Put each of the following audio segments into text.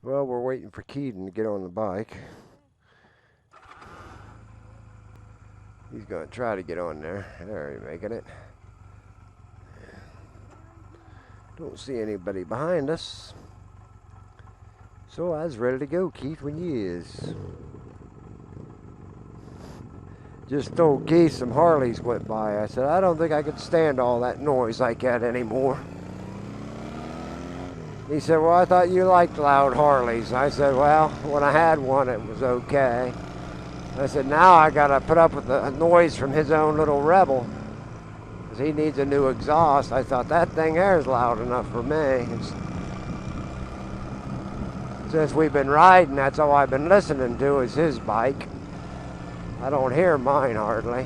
Well, we're waiting for Keaton to get on the bike. He's going to try to get on there. There, he's making it. Don't see anybody behind us. So I was ready to go, Keith, when you is. Just told Keith some Harleys went by. I said, I don't think I could stand all that noise like that anymore. He said, well, I thought you liked loud Harleys. I said, well, when I had one, it was okay. I said, now I got to put up with the noise from his own little Rebel, because he needs a new exhaust. I thought that thing there is loud enough for me. Since we've been riding, that's all I've been listening to is his bike. I don't hear mine hardly.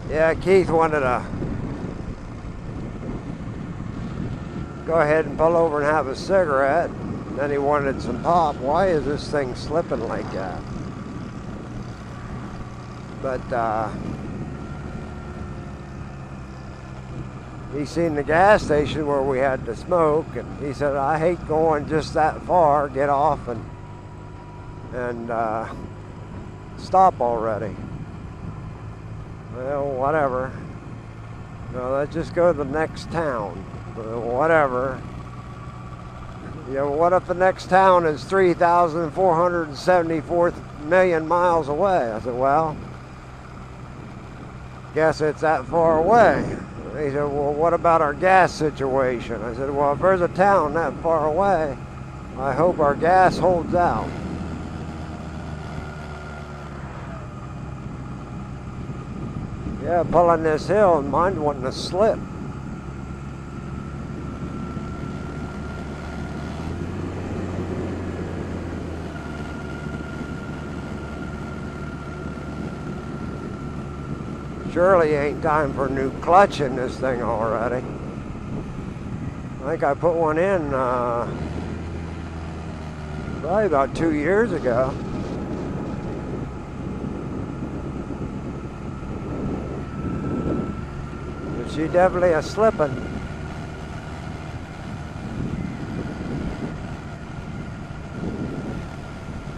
Yeah, Keith wanted to go ahead and pull over and have a cigarette. Then he wanted some pop. Why is this thing slipping like that? But he seen the gas station where we had to smoke, and he said, I hate going just that far, get off and stop already. Well, whatever. No, let's just go to the next town. Whatever. You know, what if the next town is 3,474 million miles away? I said, well, guess it's that far away. He said, well, what about our gas situation? I said, well, if there's a town that far away, I hope our gas holds out. Yeah, pulling this hill and mine wanting to slip. Surely ain't time for a new clutch in this thing already. I think I put one in probably about 2 years ago. But she definitely is slipping.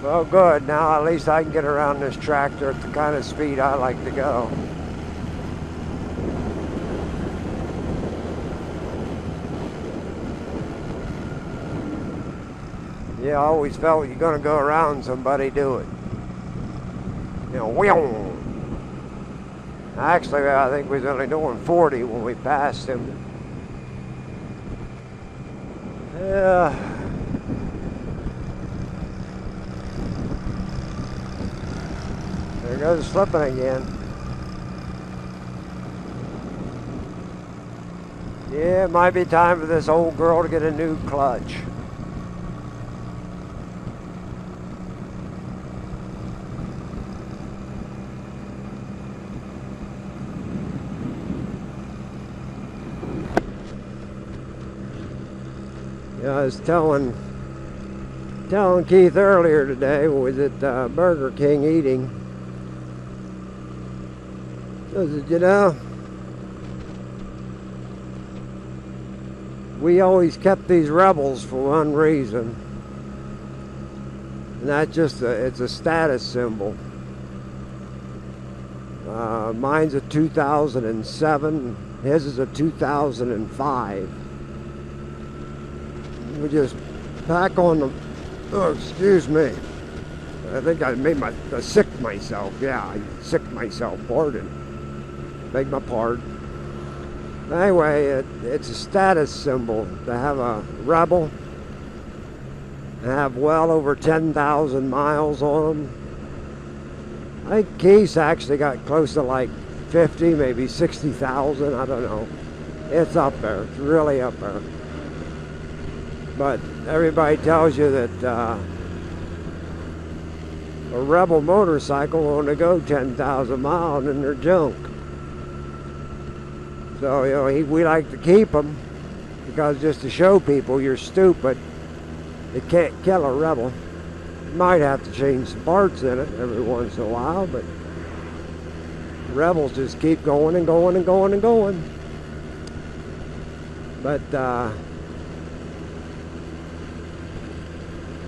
Well, good. Now at least I can get around this tractor at the kind of speed I like to go. Yeah, I always felt you're going to go around somebody, do it. You know, whew. Actually, I think we was only doing 40 when we passed him. Yeah. There goes slipping again. Yeah, it might be time for this old girl to get a new clutch. I was telling Keith earlier today, we was at Burger King eating. I said, you know, we always kept these Rebels for one reason, and that's just it's a status symbol. Mine's a 2007, his is a 2005. We just pack on the, oh, excuse me. I think I sicked myself. Yeah, I sicked myself, pardon. Beg my pardon. Anyway, it's a status symbol to have a Rebel, and have well over 10,000 miles on them. I think Keith's actually got close to like 50, maybe 60,000, I don't know. It's up there, it's really up there. But everybody tells you that a Rebel motorcycle will only go 10,000 miles and they're junk. So, you know, we like to keep them because just to show people you're stupid, you can't kill a Rebel. You might have to change some parts in it every once in a while, but Rebels just keep going and going and going and going. But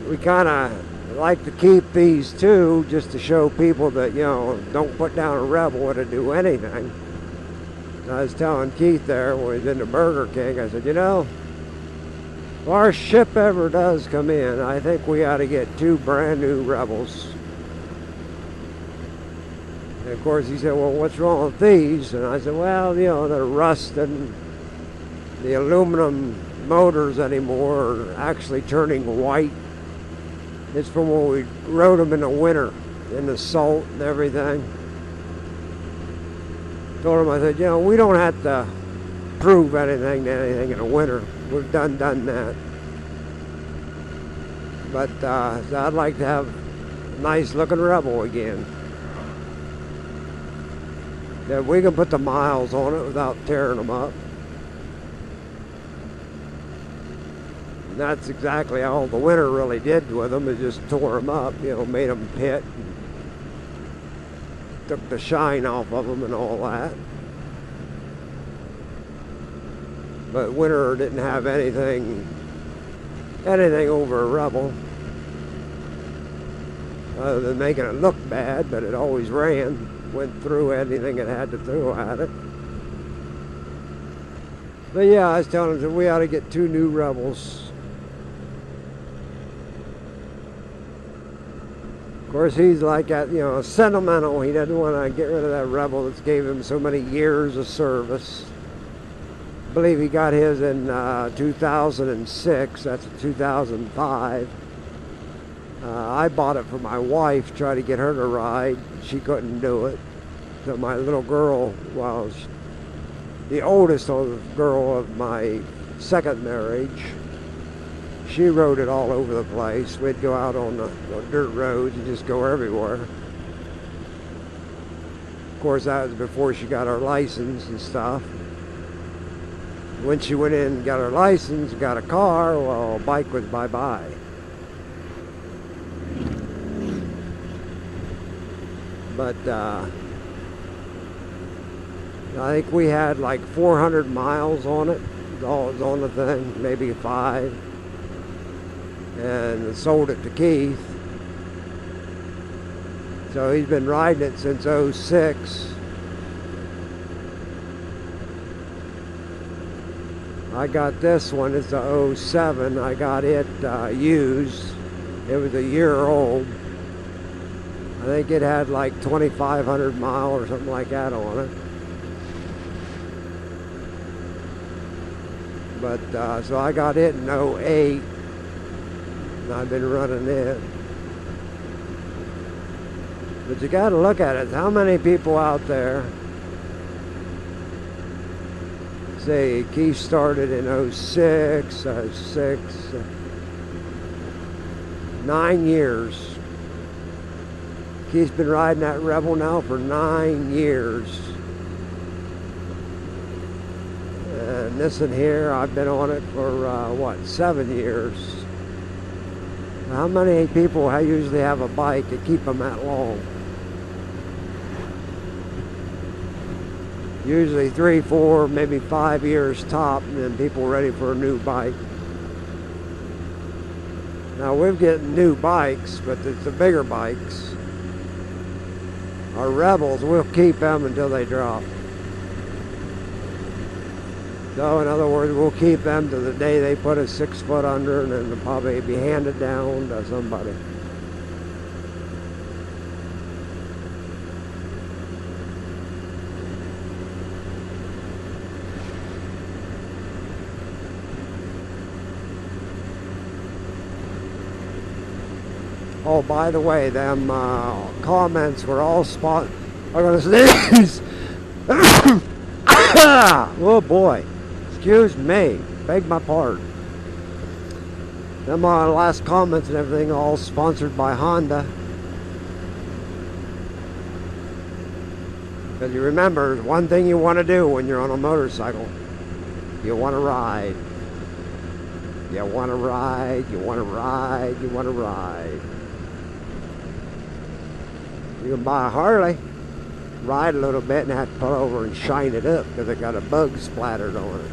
we kind of like to keep these too, just to show people that, you know, don't put down a Rebel to do anything. I was telling Keith there when he was in the Burger King, I said, you know, if our ship ever does come in, I think we ought to get 2 brand new Rebels. And of course he said, well, what's wrong with these? And I said, well, you know, they're rusted. The aluminum motors anymore are actually turning white. It's from when we rode them in the winter, in the salt and everything. Told him, I said, you know, we don't have to prove anything to anything in the winter. We've done that. But so I'd like to have a nice looking Rebel again. That we can put the miles on it without tearing them up. And that's exactly all the winter really did with them, is just tore them up, you know, made them pit. Took the shine off of them and all that. But winter didn't have anything over a Rebel, other than making it look bad, but it always went through anything it had to throw at it. But yeah, I was telling him that we ought to get 2 new Rebels. Of course, he's like that, you know, sentimental. He doesn't want to get rid of that Rebel that's gave him so many years of service. I believe he got his in 2006. That's 2005. I bought it for my wife, tried to get her to ride. She couldn't do it. So my little girl, well, the oldest girl of my second marriage, she rode it all over the place. We'd go out on the dirt roads and just go everywhere. Of course, that was before she got her license and stuff. When she went in and got her license, got a car, well, a bike was bye-bye. But I think we had like 400 miles on it. All was on the thing, maybe 5. And sold it to Keith. So he's been riding it since 06. I got this one, it's a 07. I got it used. It was a year old. I think it had like 2,500 miles or something like that on it. But so I got it in 08. And I've been running it. But you got to look at it. How many people out there say Keith started in 06, 9 years. Keith's been riding that Rebel now for 9 years. And this in here, I've been on it for, what, 7 years. How many people usually have a bike that keep them that long? Usually 3, 4, maybe 5 years top, and then people ready for a new bike. Now we're getting new bikes, but it's the bigger bikes. Our Rebels, we'll keep them until they drop. So in other words, we'll keep them to the day they put a 6 foot under, and then they'll probably be handed down to somebody. Oh, by the way, them comments were all I'm gonna sneeze. Oh boy. Excuse me. Beg my pardon. Them last comments and everything all sponsored by Honda. Because you remember, one thing you want to do when you're on a motorcycle, you want to ride. You want to ride, you want to ride, you want to ride. You can buy a Harley, ride a little bit, and have to pull over and shine it up because it got a bug splattered on it.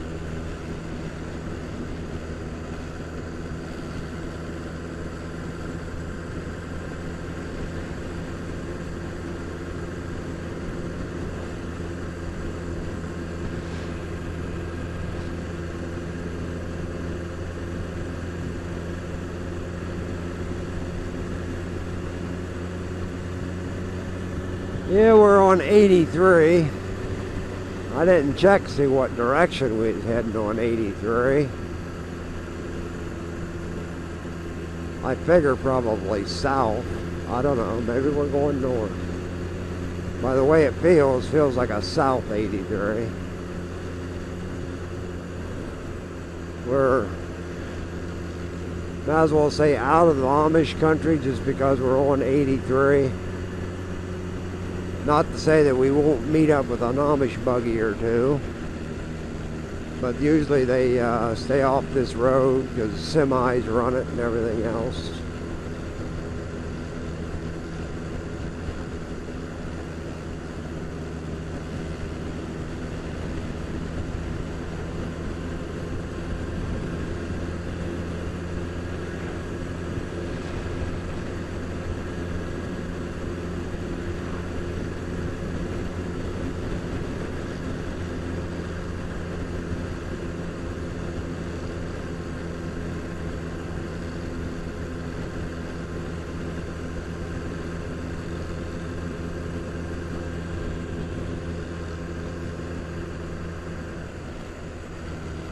Yeah, we're on 83. I didn't check to see what direction we was heading on 83. I figure probably south. I don't know, maybe we're going north. By the way it feels like a south 83. We're, might as well say, out of the Amish country just because we're on 83. Not to say that we won't meet up with an Amish buggy or two, but usually they stay off this road because semis run it and everything else.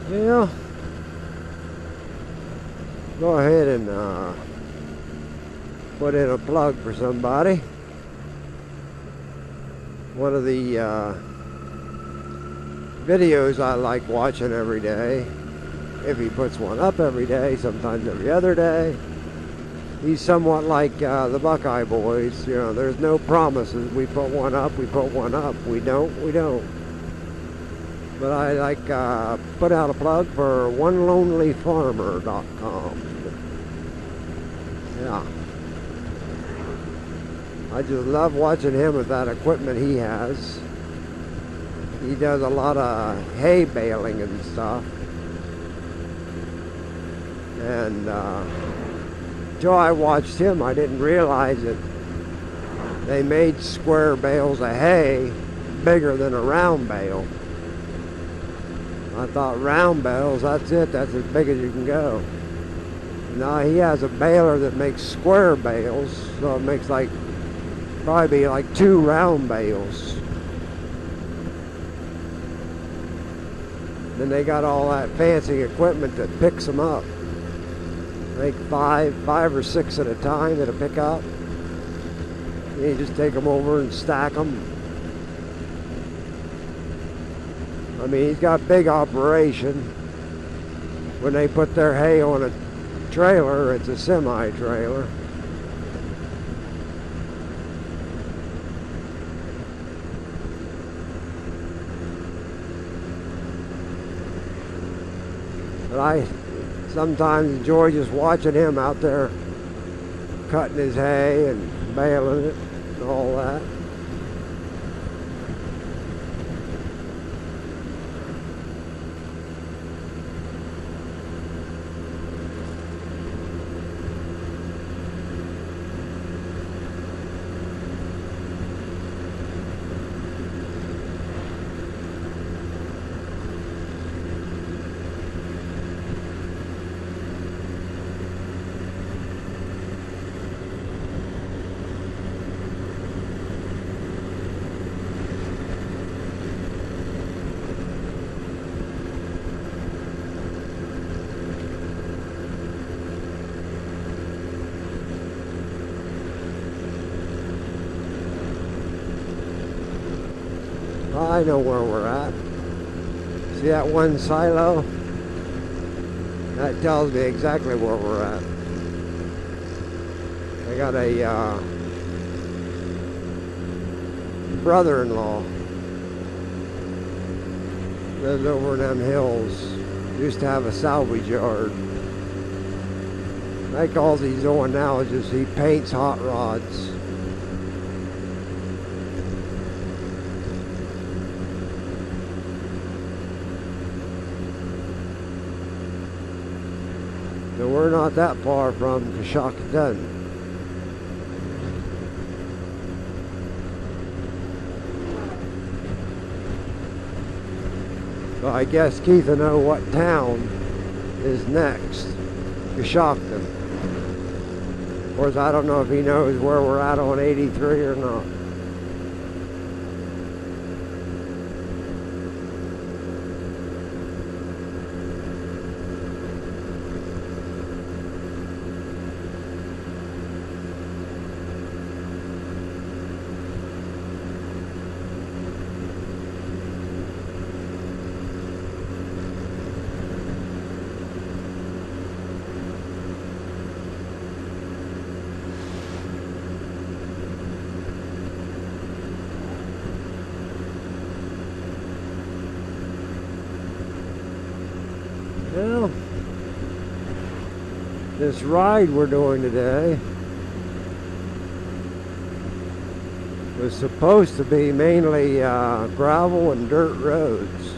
Yeah, go ahead and put in a plug for somebody. One of the videos I like watching every day, if he puts one up every day, sometimes every other day, he's somewhat like the Buckeye Boys. You know, there's no promises. We put one up, we put one up. We don't, we don't. But I like put out a plug for onelonelyfarmer.com. Yeah. I just love watching him with that equipment he has. He does a lot of hay baling and stuff. And until I watched him, I didn't realize that they made square bales of hay bigger than a round bale. I thought round bales, that's it, that's as big as you can go. Now he has a baler that makes square bales, so it makes like, probably be like 2 round bales. Then they got all that fancy equipment that picks them up. Make five or six at a time that'll pick up. You just take them over and stack them. I mean, he's got big operation. When they put their hay on a trailer, it's a semi-trailer. But I sometimes enjoy just watching him out there cutting his hay and baling it and all that. I know where we're at. See that one silo? That tells me exactly where we're at. I got a brother-in-law. Lives over in them hills. Used to have a salvage yard. I think all he's doing now is just he paints hot rods. So we're not that far from Coshocton. So I guess Keith will know what town is next. Coshocton. Of course, I don't know if he knows where we're at on 83 or not. Well, this ride we're doing today was supposed to be mainly gravel and dirt roads.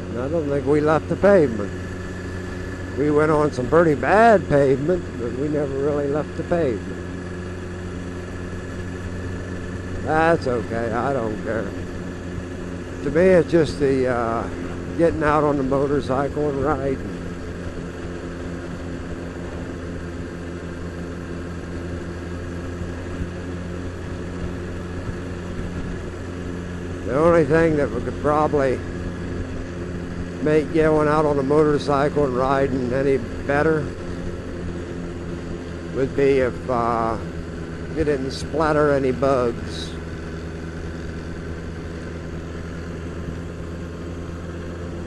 And I don't think we left the pavement. We went on some pretty bad pavement, but we never really left the pavement. That's okay, I don't care. To me, it's just the getting out on the motorcycle and riding. The only thing that we could probably make going out on a motorcycle and riding any better would be if you didn't splatter any bugs.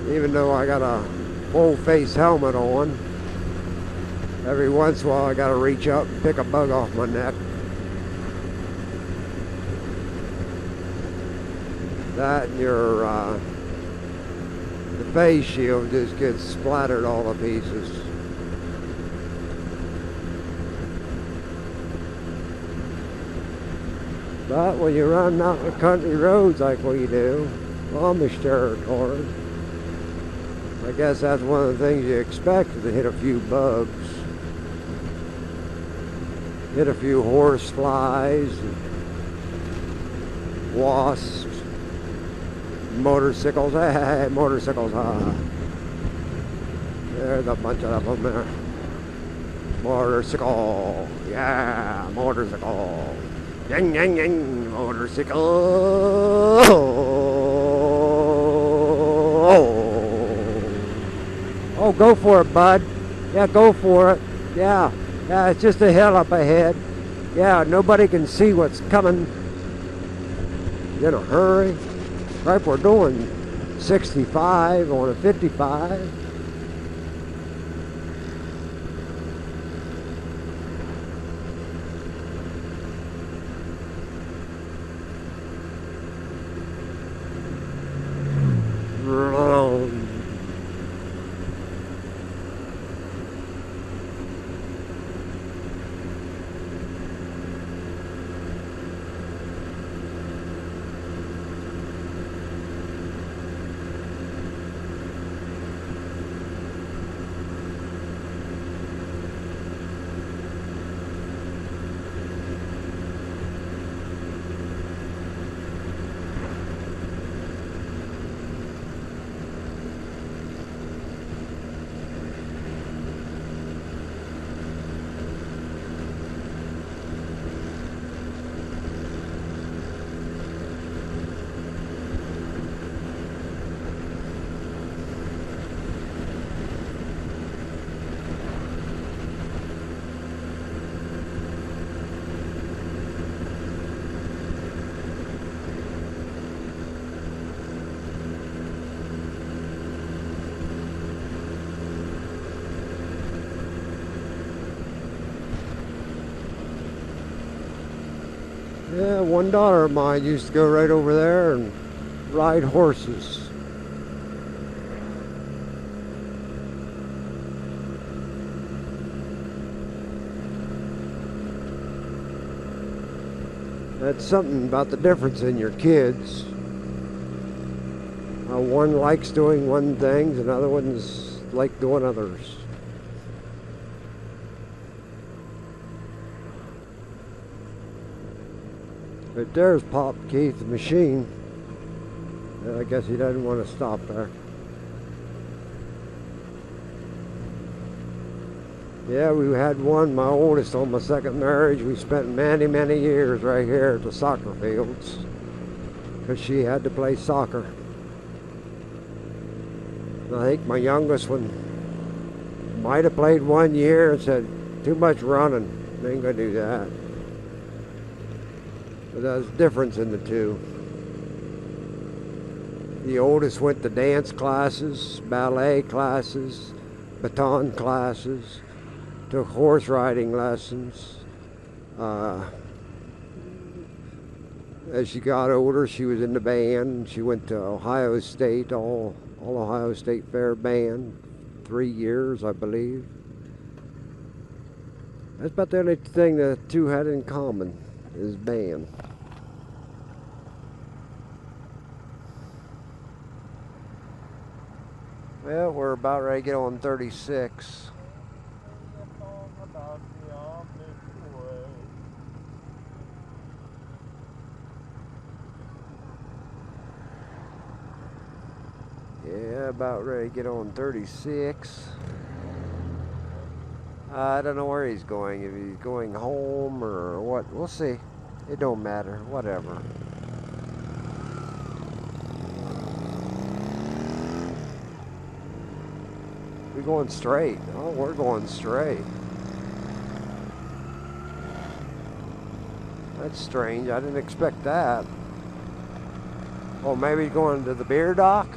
Even though I got a full face helmet on, every once in a while I gotta reach up and pick a bug off my neck. That and your the face shield just gets splattered all to pieces. But when you run out the country roads like we do, Amish territory, I guess that's one of the things you expect, is to hit a few bugs. Hit a few horse flies, and wasps, motorcycles. Hey, motorcycles, there's a bunch of them there. Motorcycle, yeah, motorcycle. Yang, yang, yang, motorcycle. Oh, go for it, bud. Yeah, go for it. Yeah, yeah, it's just a hill up ahead. Yeah, nobody can see what's coming. In a hurry. Right, we're doing 65 on a 55. Yeah, one daughter of mine used to go right over there and ride horses. That's something about the difference in your kids. How one likes doing one things and other ones like doing others. But there's Pop Keith, the machine. I guess he doesn't want to stop there. Yeah, we had one, my oldest, on my second marriage. We spent many, many years right here at the soccer fields because she had to play soccer. And I think my youngest one might have played 1 year and said, too much running, I ain't gonna do that. But there's a difference in the two. The oldest went to dance classes, ballet classes, baton classes, took horse riding lessons, as she got older, she was in the band. She went to Ohio State, all Ohio State Fair band, 3 years, I believe. That's about the only thing the two had in common, is band. Well, we're about ready to get on 36. Yeah, about ready to get on 36. I don't know where he's going, if he's going home or what. We'll see. It don't matter, whatever. We're going straight. Oh, we're going straight. That's strange. I didn't expect that. Oh, maybe going to the beer dock?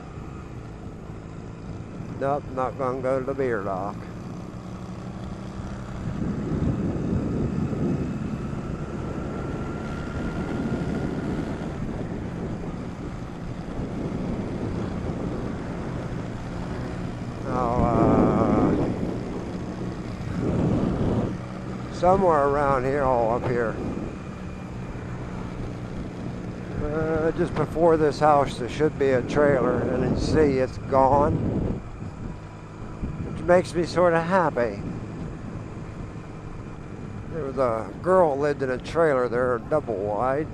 Nope, not going to go to the beer dock. Somewhere around here, oh, up here. Just before this house, there should be a trailer, and you see it's gone, which makes me sort of happy. There was a girl who lived in a trailer there, double wide.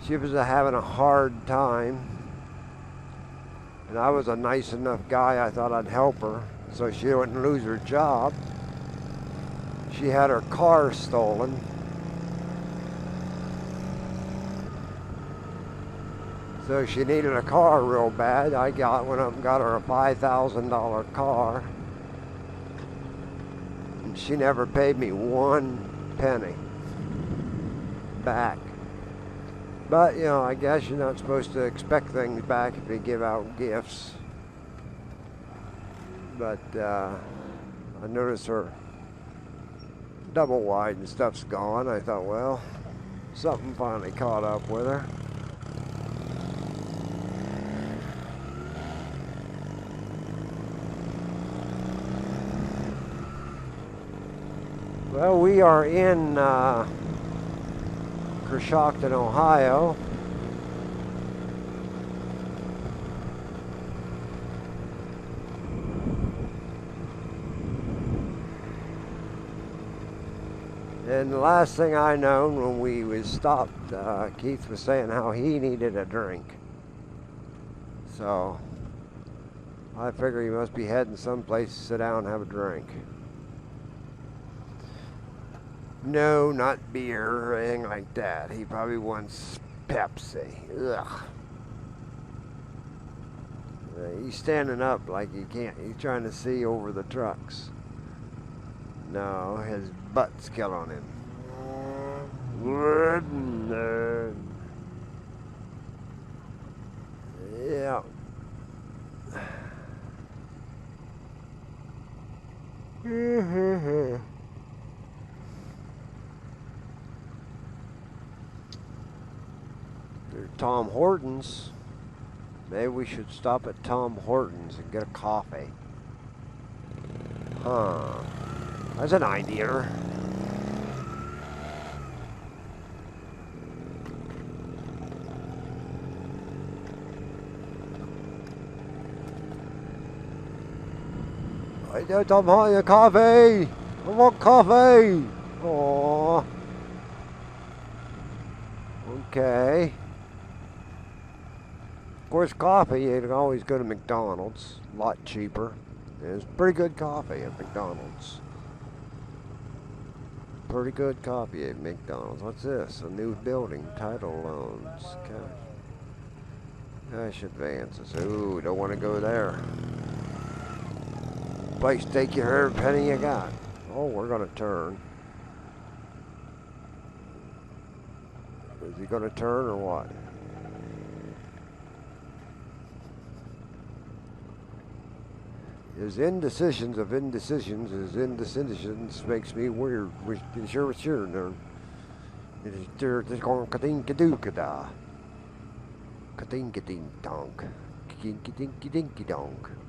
She was having a hard time, and I was a nice enough guy, I thought I'd help her so she wouldn't lose her job. She had her car stolen. So she needed a car real bad. I went up and got her a $5,000 car. And she never paid me 1 penny back. But, you know, I guess you're not supposed to expect things back if you give out gifts. But I noticed her double wide and stuff's gone. I thought, well, something finally caught up with her. Well, we are in Coshocton, Ohio. And the last thing I known when we was stopped, Keith was saying how he needed a drink. So I figure he must be heading someplace to sit down and have a drink. No, not beer or anything like that. He probably wants Pepsi. Ugh. He's standing up like he can't. He's trying to see over the trucks. No, his butt's killing him. Yeah. There's Tom Hortons. Maybe we should stop at Tom Hortons and get a coffee. Huh. That's an idea. I don't want a coffee. I want coffee. Aww. Okay. Of course, coffee, you can always go to McDonald's. A lot cheaper. It's pretty good coffee at McDonald's. Pretty good coffee at McDonald's. What's this? A new building. Title loans. Cash advances. Ooh, don't want to go there. Place take you every penny you got. Oh, we're going to turn. Is he going to turn or what? His indecisions of indecisions, his indecisions makes me weird. Sure, it's your turn. They're just going ka-dink-a-doo-ka-da. Ka-dink-a-dink-donk. Kinky-dinky-dinky-donk.